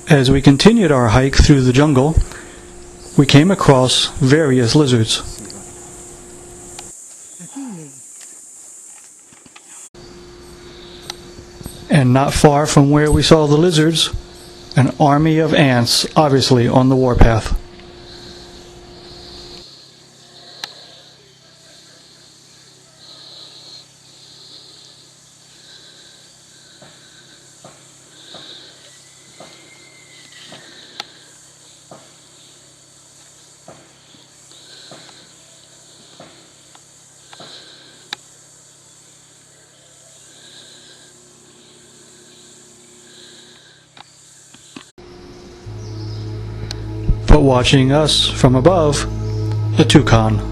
As we continued our hike through the jungle, we came across various lizards. And not far from where we saw the lizards, an army of ants, obviously on the warpath. But watching us from above, a toucan.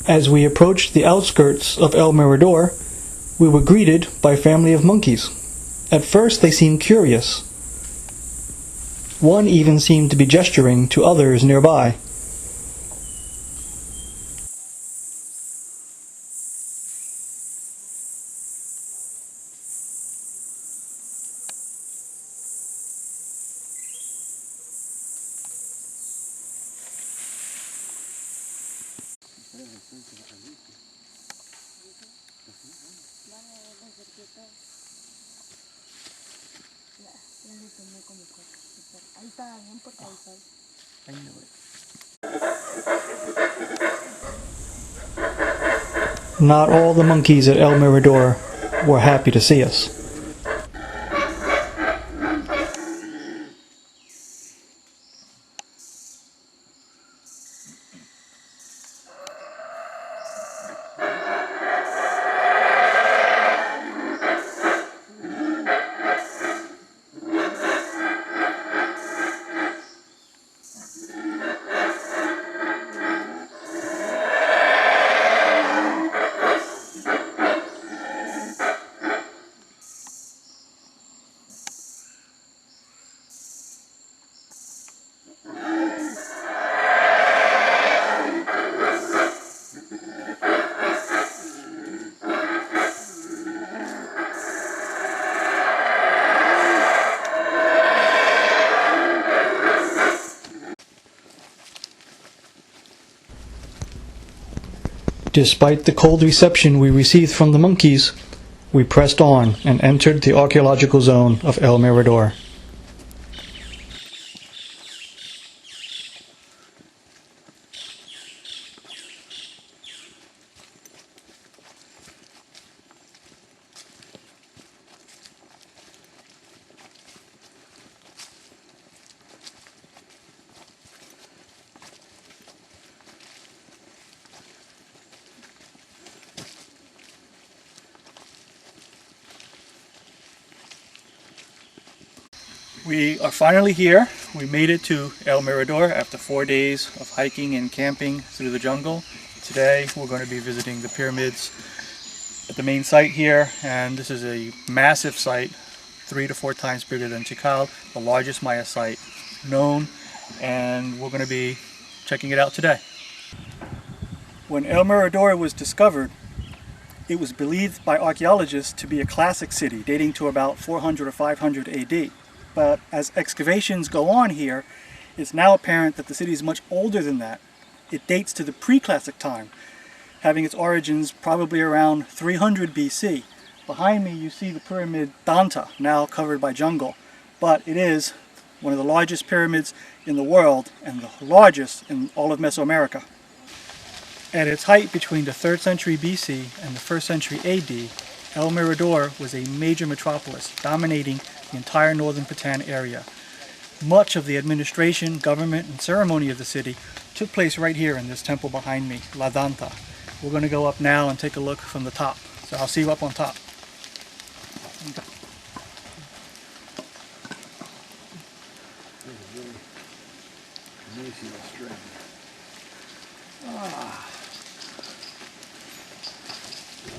As we approached the outskirts of El Mirador, we were greeted by a family of monkeys. At first they seemed curious. One even seemed to be gesturing to others nearby. Not all the monkeys at El Mirador were happy to see us. Despite the cold reception we received from the monkeys, we pressed on and entered the archaeological zone of El Mirador. We are finally here. We made it to El Mirador after 4 days of hiking and camping through the jungle. Today we're going to be visiting the pyramids at the main site here, and this is a massive site, 3 to 4 times bigger than Tikal, the largest Maya site known, and we're going to be checking it out today. When El Mirador was discovered, it was believed by archaeologists to be a classic city dating to about 400 or 500 AD. But as excavations go on here, It's now apparent that the city is much older than that. It dates to the pre-classic time, having its origins probably around 300 BC. Behind me you see the pyramid Danta, now covered by jungle, but it is one of the largest pyramids in the world and the largest in all of Mesoamerica. At its height between the 3rd century BC and the 1st century AD, El Mirador was a major metropolis dominating the entire northern Patan area. Much of the administration, government, and ceremony of the city took place right here in this temple behind me, La Danta. We're going to go up now and take a look from the top. So I'll see you up on top.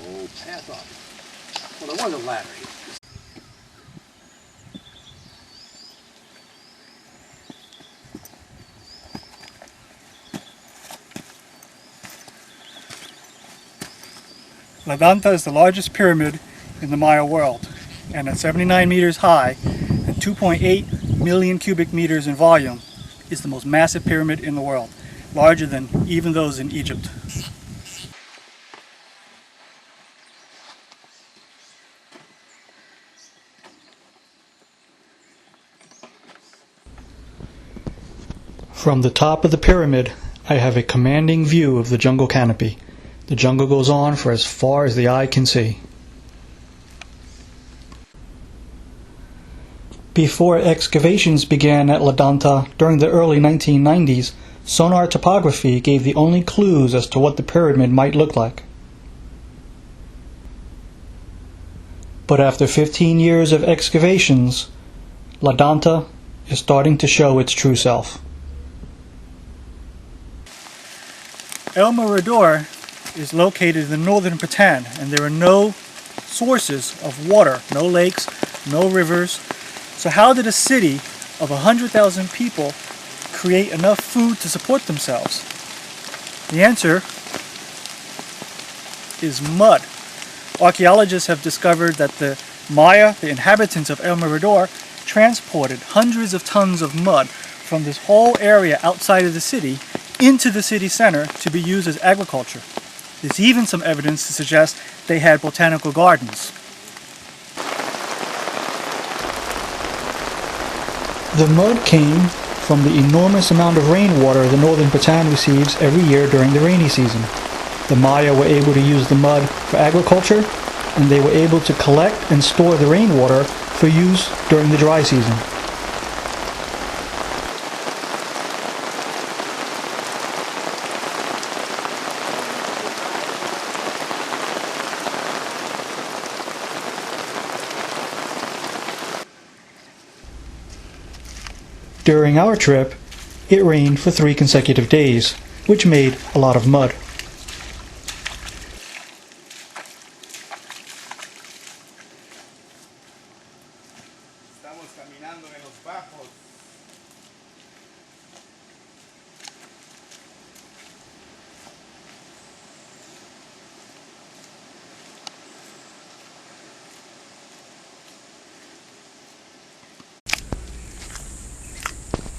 Oh, path up. Well, there was a ladder here. La Danta is the largest pyramid in the Maya world, and at 79 meters high and 2.8 million cubic meters in volume, is the most massive pyramid in the world, larger than even those in Egypt. From the top of the pyramid, I have a commanding view of the jungle canopy. The jungle goes on for as far as the eye can see. Before excavations began at La Danta during the early 1990s, sonar topography gave the only clues as to what the pyramid might look like. But after 15 years of excavations, La Danta is starting to show its true self. El Mirador is located in the northern Patan, and there are no sources of water, no lakes, no rivers. So how did a city of 100,000 people create enough food to support themselves? The answer is mud. Archaeologists have discovered that the Maya, the inhabitants of El Mirador, transported hundreds of tons of mud from this whole area outside of the city into the city center to be used as agriculture. There's even some evidence to suggest they had botanical gardens. The mud came from the enormous amount of rainwater the northern Patan receives every year during the rainy season. The Maya were able to use the mud for agriculture, and they were able to collect and store the rainwater for use during the dry season. During our trip, it rained for 3 consecutive days, which made a lot of mud.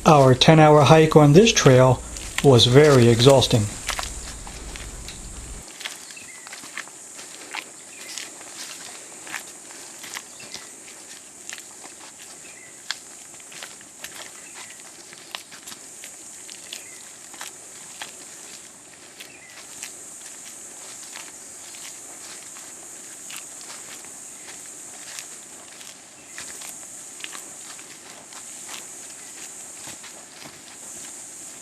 Our 10-hour hike on this trail was very exhausting.